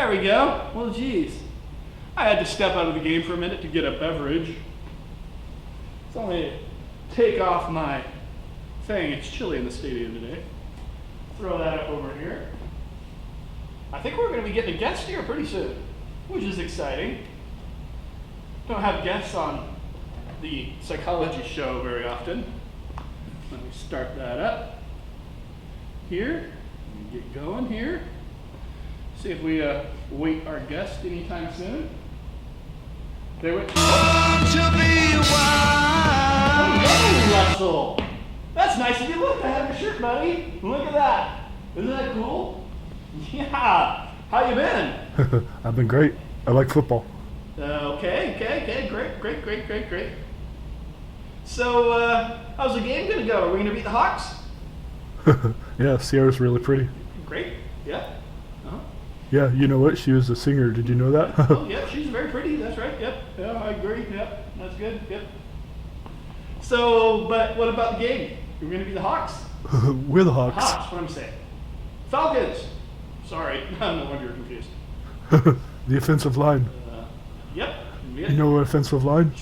There we go. Well, geez. I had to step out of the game for a minute to get a beverage. So let me take off my thing. It's chilly in the stadium today. Throw that up over here. I think we're going to be getting a guest here pretty soon, which is exciting. Don't have guests on the psychology show very often. Let me start that up here. Let me get going here. See if we wait our guest anytime soon. There we go. Hello, Russell. That's nice of you. Look, I have your shirt, buddy. Look at that. Isn't that cool? Yeah. How you been? I've been great. I like football. Okay. Great. So, how's the game going to go? Are we going to beat the Hawks? Yeah, Sierra's really pretty. Great. Yeah. Uh-huh. Yeah, you know what? She was a singer. Did you know that? Oh, yeah, she's very pretty. That's right. Yep. Yeah, I agree. Yep. That's good. Yep. So, but what about the game? We're going to be the Hawks? We're the Hawks. Hawks, what I'm saying. Falcons. Sorry. No wonder you're confused. The offensive line. Yep. You know what offensive line?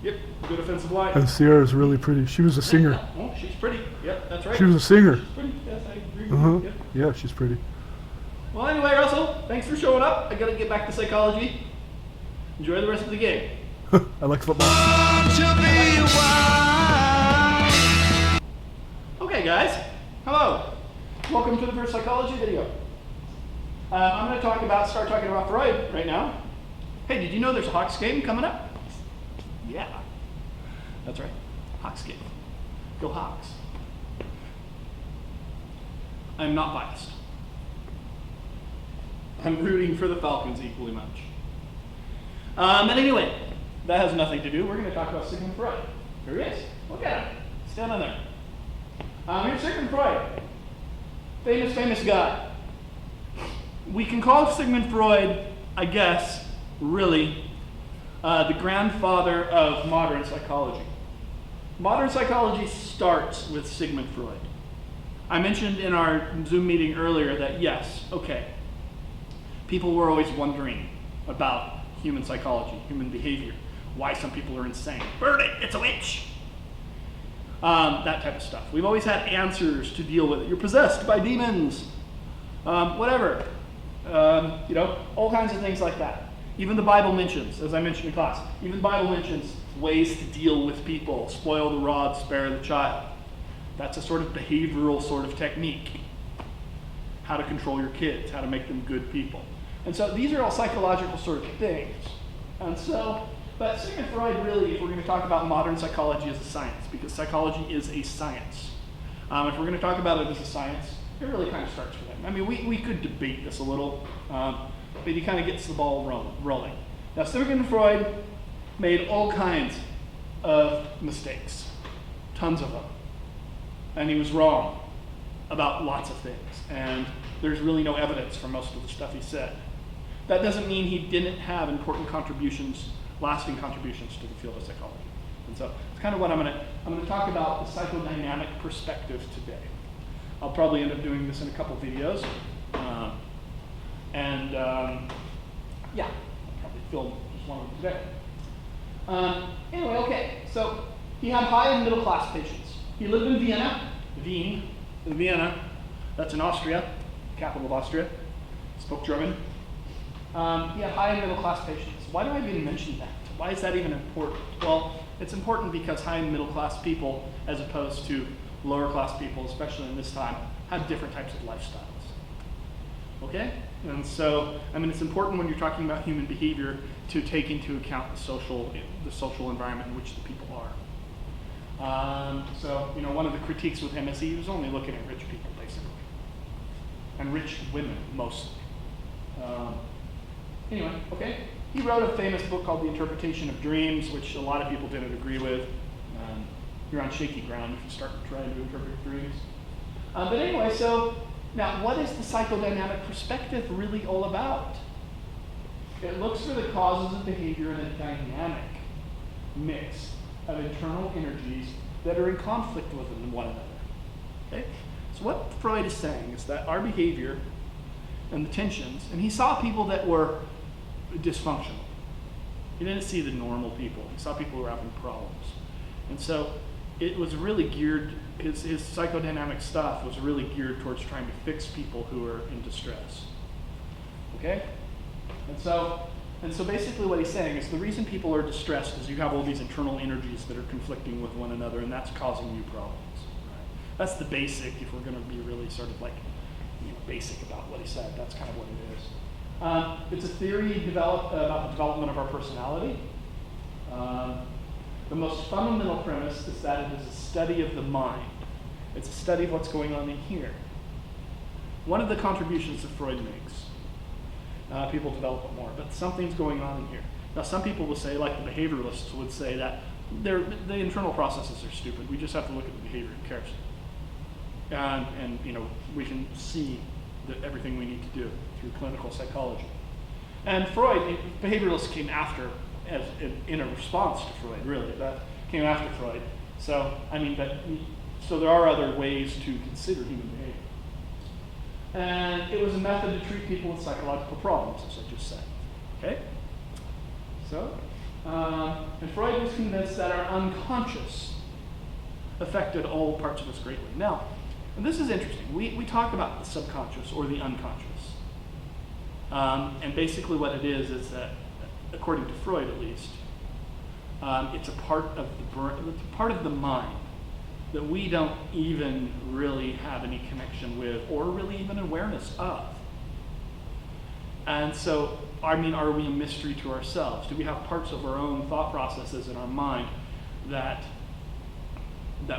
Yep. Good offensive line. And Sierra's really pretty. She was a singer. Oh, she's pretty. Yep, that's right. She was a singer. She's pretty. Yes, I agree with you. Yep. Yeah, she's pretty. Well, anyway, Russell, thanks for showing up. I got to get back to psychology. Enjoy the rest of the game. I like football. Okay, guys. Hello. Welcome to the first psychology video. I'm going to start talking about Freud right now. Hey, did you know there's a Hawks game coming up? Yeah. That's right. Hawks game. Go Hawks. I'm not biased. I'm rooting for the Falcons equally much. But anyway, that has nothing to do. We're going to talk about Sigmund Freud. Here he is. Look at him. Stand on there. Here's Sigmund Freud. Famous guy. We can call Sigmund Freud, I guess, really, the grandfather of modern psychology. Modern psychology starts with Sigmund Freud. I mentioned in our Zoom meeting earlier that yes, okay, people were always wondering about human psychology, human behavior, why some people are insane. Burn it, it's a witch. That type of stuff. We've always had answers to deal with it. You're possessed by demons, whatever. All kinds of things like that. Even the Bible mentions, as I mentioned in class, even the Bible mentions ways to deal with people. Spoil the rod, spare the child. That's a sort of behavioral sort of technique. How to control your kids, how to make them good people. And so these are all psychological sort of things. And so, but Sigmund Freud really, if we're going to talk about modern psychology as a science, because psychology is a science. If we're going to talk about it as a science, it really kind of starts with him. I mean, we could debate this a little, but he kind of gets the ball rolling. Now, Sigmund Freud made all kinds of mistakes, tons of them. And he was wrong about lots of things. And there's really no evidence for most of the stuff he said. That doesn't mean he didn't have important contributions, lasting contributions to the field of psychology. And so it's kind of what I'm going to talk about the psychodynamic perspective today. I'll probably end up doing this in a couple videos. Yeah, I'll probably film just one of them today. Anyway, okay, so he had high and middle class patients. He lived in Vienna, that's in Austria, capital of Austria, spoke German. He had high and middle class patients. Why do I even mention that? Why is that even important? Well, it's important because high and middle class people, as opposed to lower class people, especially in this time, have different types of lifestyles. Okay? And so, I mean, it's important when you're talking about human behavior to take into account the social environment in which the people are. So, one of the critiques with him is he was only looking at rich people, basically. And rich women, mostly. Anyway, okay. He wrote a famous book called The Interpretation of Dreams, which a lot of people didn't agree with. You're on shaky ground if you start trying to interpret dreams. But anyway, so now what is the psychodynamic perspective really all about? It looks for the causes of behavior in a dynamic mix of internal energies that are in conflict with one another. Okay? So what Freud is saying is that our behavior and the tensions, and he saw people that were dysfunctional. He didn't see the normal people. He saw people who were having problems. And so it was really geared, his psychodynamic stuff was really geared towards trying to fix people who are in distress. Okay? And so basically what he's saying is the reason people are distressed is you have all these internal energies that are conflicting with one another, and that's causing you problems. Right? That's the basic, if we're going to be really sort of like, basic about what he said. That's kind of what it is. It's a theory about the development of our personality. The most fundamental premise is that it is a study of the mind. It's a study of what's going on in here. One of the contributions that Freud makes, people develop it more, but something's going on in here. Now, some people will say, like the behavioralists would say, that the internal processes are stupid. We just have to look at the behavior carefully. And we can see everything we need to do through clinical psychology. And Freud, behavioralists came after, in a response to Freud, really. That came after Freud. So, so there are other ways to consider human behavior. And it was a method to treat people with psychological problems, as I just said. Okay? So, and Freud was convinced that our unconscious affected all parts of us greatly. Now, and this is interesting. We talk about the subconscious or the unconscious. And basically what it is that, according to Freud at least, it's a part of the mind that we don't even really have any connection with or really even awareness of. And so, are we a mystery to ourselves? Do we have parts of our own thought processes in our mind that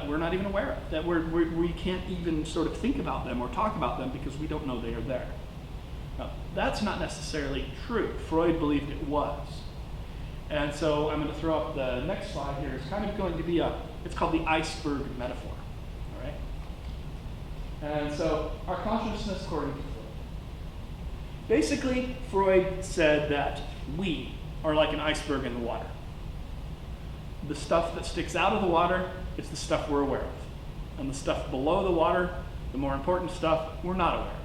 we're not even aware of, that we can't even sort of think about them or talk about them because we don't know they are there? Now, that's not necessarily true. Freud believed it was. And so I'm going to throw up the next slide here. It's kind of going to be it's called the iceberg metaphor. All right? And so our consciousness, according to Freud. Basically, Freud said that we are like an iceberg in the water. The stuff that sticks out of the water is the stuff we're aware of. And the stuff below the water, the more important stuff, we're not aware of.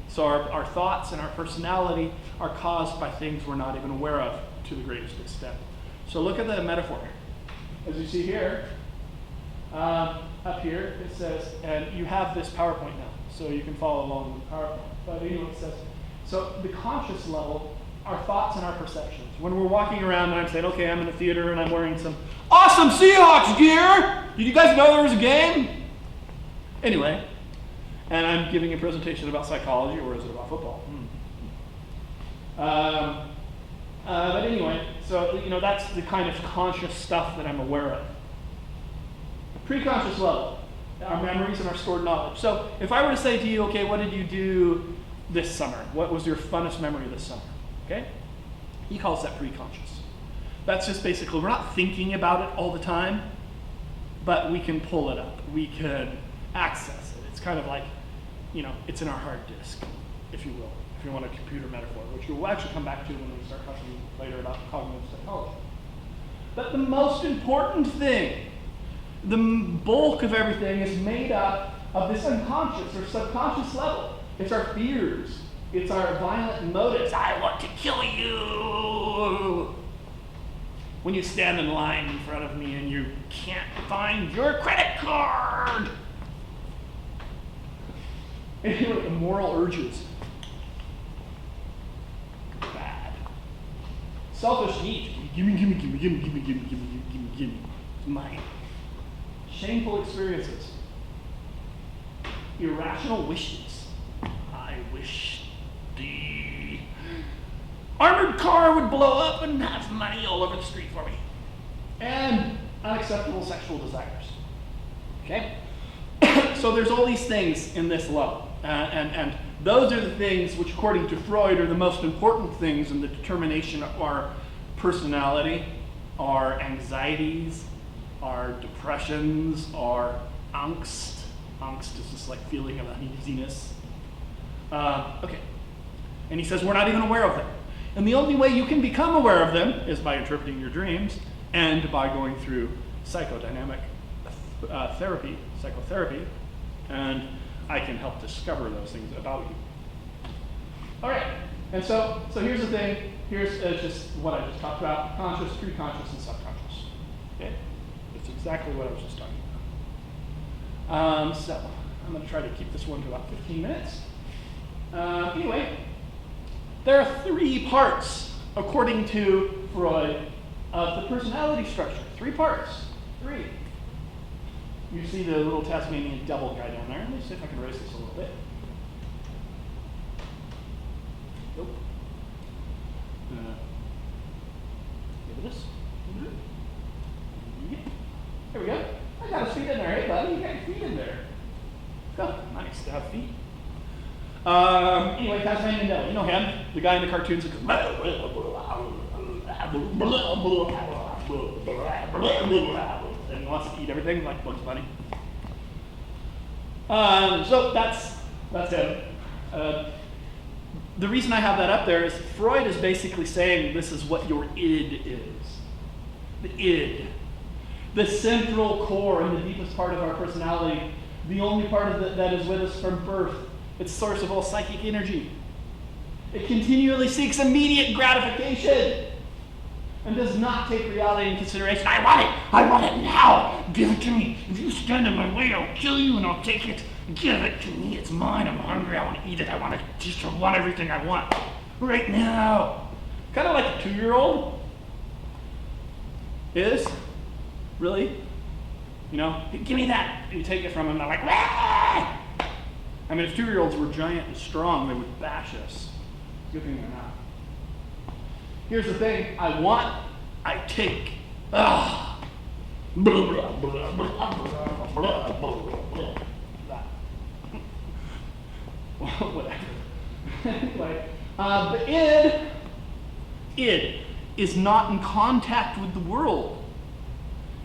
So our thoughts and our personality are caused by things we're not even aware of to the greatest extent. So look at the metaphor. As you see here, up here, it says, and you have this PowerPoint now, so you can follow along with the PowerPoint. But anyway, it says, so the conscious level, our thoughts and our perceptions. When we're walking around and I'm saying, okay, I'm in a theater and I'm wearing some awesome Seahawks gear. Did you guys know there was a game? Anyway, and I'm giving a presentation about psychology, or is it about football? But anyway, so that's the kind of conscious stuff that I'm aware of. Preconscious level, our memories and our stored knowledge. So if I were to say to you, okay, what did you do this summer? What was your funnest memory this summer? Okay? He calls that preconscious. That's just basically, we're not thinking about it all the time, but we can pull it up. We can access it. It's kind of like, it's in our hard disk, if you will, if you want a computer metaphor, which we'll actually come back to when we start talking later about cognitive psychology. But the most important thing, the bulk of everything is made up of this unconscious or subconscious level. It's our fears. It's our violent motives. I want to kill you. When you stand in line in front of me and you can't find your credit card. Anyway, the moral urges. Bad. Selfish needs. Gimme. Mine. Shameful experiences. Irrational wishes. I wish the armored car would blow up and have money all over the street for me. And unacceptable sexual desires. Okay? So there's all these things in this level. And those are the things which, according to Freud, are the most important things in the determination of our personality, our anxieties, our depressions, our angst. Angst is just like feeling of uneasiness. Okay. And he says we're not even aware of them. And the only way you can become aware of them is by interpreting your dreams and by going through psychodynamic psychotherapy, and I can help discover those things about you. All right, and so here's the thing. Here's just what I just talked about: conscious, preconscious, and subconscious. Okay, that's exactly what I was just talking about. So I'm going to try to keep this one to about 15 minutes. Anyway, there are 3 parts, according to Freud, of the personality structure. 3 parts. 3. You see the little Tasmanian devil guy down there. Let me see if I can erase this a little bit. Nope. Give it this. Yeah. There we go. I got his feet in there. Hey, buddy, you got your feet in there. Oh, nice to have feet. Anyway, Tasmanian devil. You know him, the guy in the cartoons that goes, and he wants to eat everything like Bugs Bunny. So that's him. The reason I have that up there is Freud is basically saying this is what your id is. The id. The central core and the deepest part of our personality. The only part of that is with us from birth. It's the source of all psychic energy. It continually seeks immediate gratification and does not take reality in consideration. I want it now. Give it to me. If you stand in my way, I'll kill you and I'll take it. Give it to me. It's mine. I'm hungry. I want to eat it. I want everything I want right now. Kind of like a 2-year-old is. Really? You know, give me that. You take it from them. They're like, "Wah!" I mean, if 2-year-olds were giant and strong, they would bash us. Good thing they're not. Here's the thing. I want, I take. Whatever. Anyway, the id is not in contact with the world.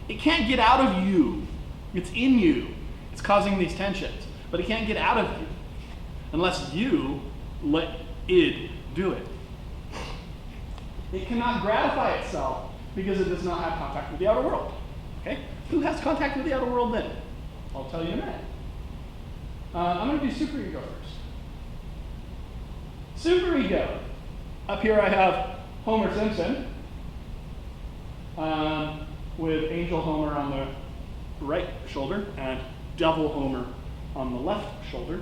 It can't get out of you. It's in you. It's causing these tensions. But it can't get out of you unless you let id do it. It cannot gratify itself because it does not have contact with the outer world. Okay? Who has contact with the outer world then? I'll tell you in a minute. I'm going to do superego first. Superego. Up here I have Homer Simpson with Angel Homer on the right shoulder and Devil Homer on the left shoulder.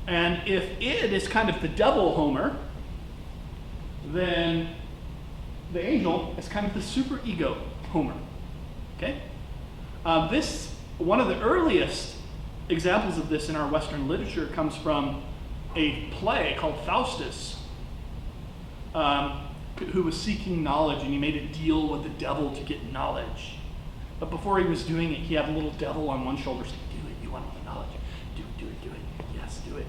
And if id is kind of the devil Homer, then the angel is kind of the superego Homer. Okay? One of the earliest examples of this in our Western literature comes from a play called Faustus, who was seeking knowledge, and he made a deal with the devil to get knowledge. But before he was doing it, he had a little devil on one shoulder saying, "Do it, you want all the knowledge. Do it. Yes, do it."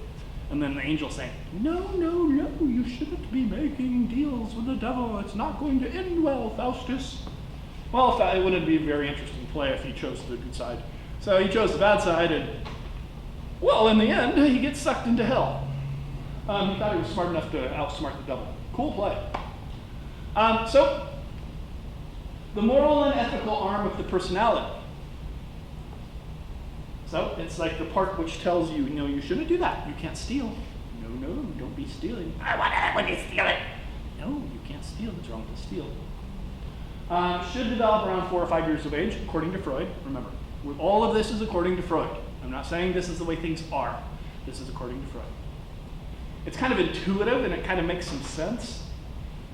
And then the angel saying, No, you shouldn't be making deals with the devil. It's not going to end well, Faustus. Well, it wouldn't be a very interesting play if he chose the good side. So he chose the bad side, and, well, in the end, he gets sucked into hell. He thought he was smart enough to outsmart the devil. Cool play. So, the moral and ethical arm of the personality. So, it's like the part which tells you, no, you shouldn't do that. You can't steal. No, don't be stealing. I want it when you steal it. No, you can't steal. It's wrong to steal. Should develop around 4 or 5 years of age, according to Freud. Remember, all of this is according to Freud. I'm not saying this is the way things are. This is according to Freud. It's kind of intuitive, and it kind of makes some sense.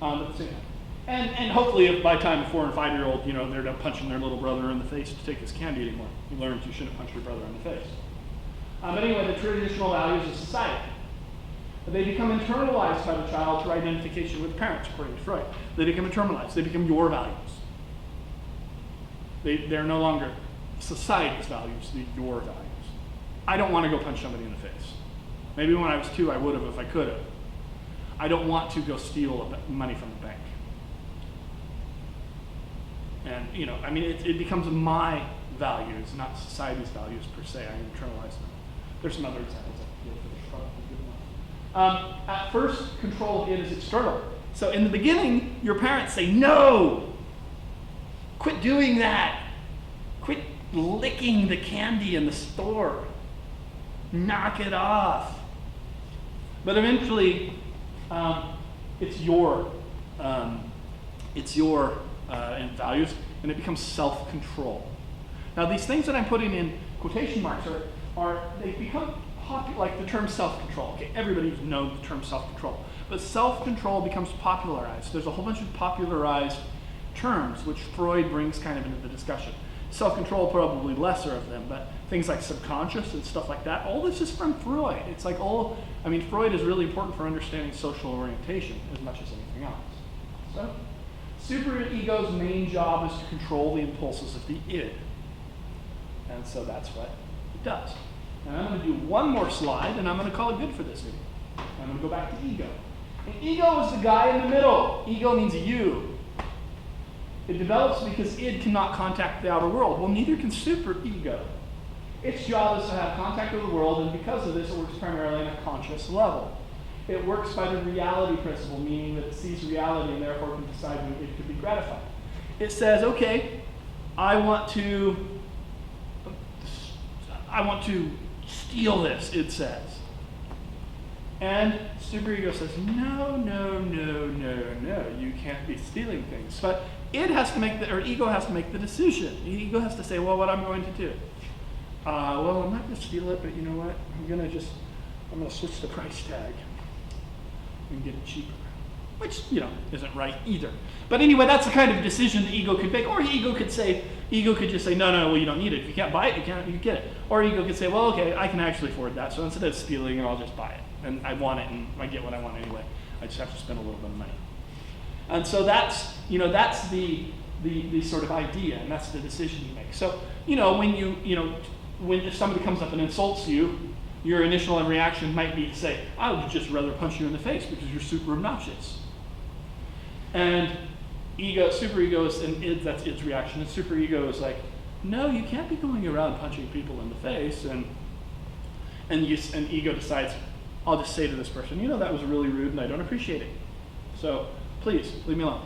And hopefully, if by the time a 4 and 5 year old, they're not punching their little brother in the face to take his candy anymore. He learns you shouldn't punch your brother in the face. But anyway, the traditional values of society. They become internalized by the child through identification with parents, according to Freud. They become internalized. They become your values. They're no longer society's values, they're your values. I don't want to go punch somebody in the face. Maybe when I was 2, I would have if I could have. I don't want to go steal money from the bank. And, it becomes my values, not society's values per se. I internalize them. There's some other examples I can give for this, probably good enough. At first, control of it is external. So in the beginning, your parents say, no, quit doing that. Quit licking the candy in the store. Knock it off. But eventually, it's your values, and it becomes self-control. Now, these things that I'm putting in quotation marks they become popular, like the term self-control. Okay, everybody knows the term self-control, but self-control becomes popularized. There's a whole bunch of popularized terms which Freud brings kind of into the discussion. Self-control, probably lesser of them, but things like subconscious and stuff like that, all this is from Freud. It's like Freud is really important for understanding social orientation as much as anything else. So, superego's main job is to control the impulses of the id. And so that's what it does. And I'm going to do one more slide, and I'm going to call it good for this video. I'm going to go back to ego. And ego is the guy in the middle. Ego means you. It develops because id cannot contact the outer world. Well, neither can superego. Its job is to have contact with the world, and because of this, it works primarily on a conscious level. It works by the reality principle, meaning that it sees reality and therefore can decide when it could be gratified. It says, okay, I want to steal this, it says. And superego says, no, you can't be stealing things. But ego has to make the decision. Ego has to say, well, what I'm going to do. Well, I'm not going to steal it, but you know what? I'm going to switch the price tag and get it cheaper. Which, isn't right either. But anyway, that's the kind of decision the ego could make. Or ego could just say, no, well, you don't need it. If you can't buy it, you get it. Or ego could say, well, okay, I can actually afford that. So instead of stealing it, I'll just buy it. And I want it, and I get what I want anyway. I just have to spend a little bit of money. And so that's the sort of idea, and that's the decision you make. So, if somebody comes up and insults you, your initial reaction might be to say, I would just rather punch you in the face because you're super obnoxious. And superego is, and that's its reaction. And superego is like, no, you can't be going around punching people in the face. And ego decides, I'll just say to this person, that was really rude and I don't appreciate it. So please, leave me alone.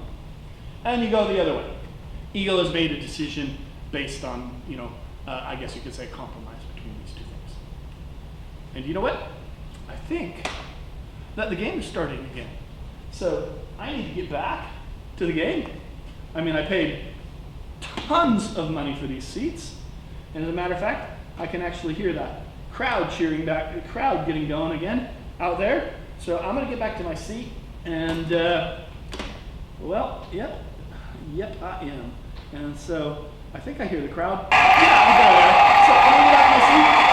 And you go the other way. Ego has made a decision based on, I guess you could say compromise between these two things. And you know what? I think that the game is starting again. So I need to get back to the game. I paid tons of money for these seats. And as a matter of fact, I can actually hear that crowd cheering back, the crowd getting going again out there. So I'm going to get back to my seat. And, yep, I am. And so I think I hear the crowd. Yeah, I got it. So I'm going to get back to my seat.